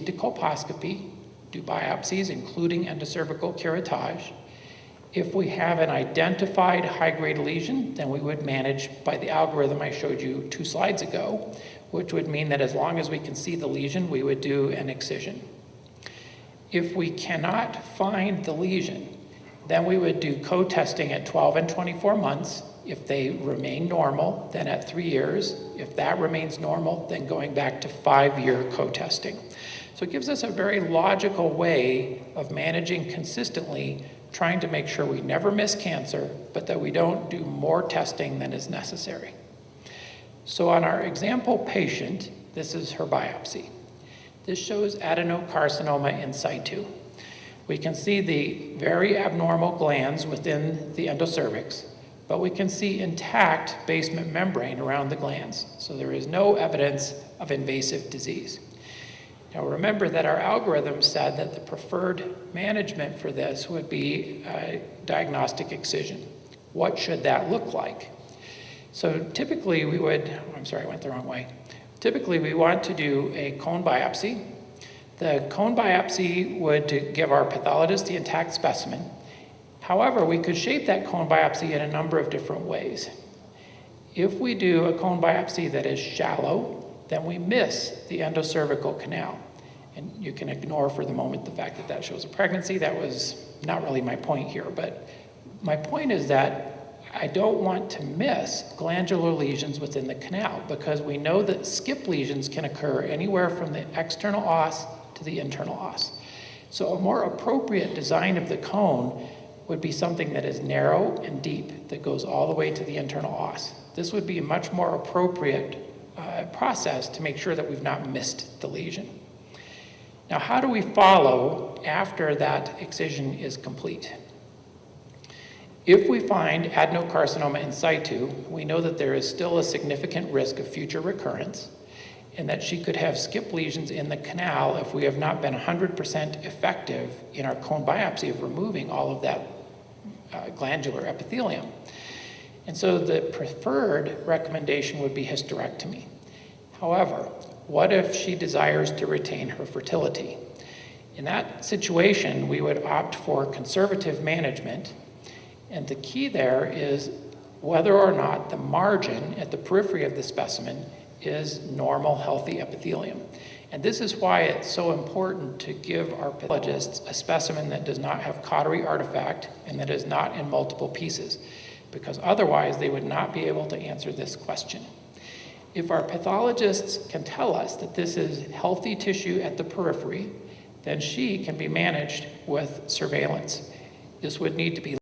to colposcopy, do biopsies, including endocervical curettage. If we have an identified high-grade lesion, then we would manage by the algorithm I showed you 2 slides ago, which would mean that as long as we can see the lesion, we would do an excision. If we cannot find the lesion, then we would do co-testing at 12 and 24 months. If they remain normal, then at 3 years. If that remains normal, then going back to 5-year co-testing. So it gives us a very logical way of managing consistently, trying to make sure we never miss cancer, but that we don't do more testing than is necessary. So on our example patient, this is her biopsy. This shows adenocarcinoma in situ. We can see the very abnormal glands within the endocervix, but we can see intact basement membrane around the glands. So there is no evidence of invasive disease. Now remember that our algorithm said that the preferred management for this would be a diagnostic excision. What should that look like? So typically we would, I'm sorry, I went the wrong way. Typically we want to do a cone biopsy. The cone biopsy would give our pathologist the intact specimen. However, we could shape that cone biopsy in a number of different ways. If we do a cone biopsy that is shallow, then we miss the endocervical canal. And you can ignore for the moment the fact that that shows a pregnancy. That was not really my point here, but my point is that I don't want to miss glandular lesions within the canal because we know that skip lesions can occur anywhere from the external os to the internal os. So a more appropriate design of the cone would be something that is narrow and deep, that goes all the way to the internal os. This would be a much more appropriate process to make sure that we've not missed the lesion. Now, how do we follow after that excision is complete? If we find adenocarcinoma in situ, we know that there is still a significant risk of future recurrence and that she could have skip lesions in the canal if we have not been 100% effective in our cone biopsy of removing all of that glandular epithelium. And so the preferred recommendation would be hysterectomy. However, what if she desires to retain her fertility? In that situation, we would opt for conservative management. And the key there is whether or not the margin at the periphery of the specimen is normal, healthy epithelium. And this is why it's so important to give our pathologists a specimen that does not have cautery artifact and that is not in multiple pieces, because otherwise they would not be able to answer this question. If our pathologists can tell us that this is healthy tissue at the periphery, then she can be managed with surveillance. This would need to be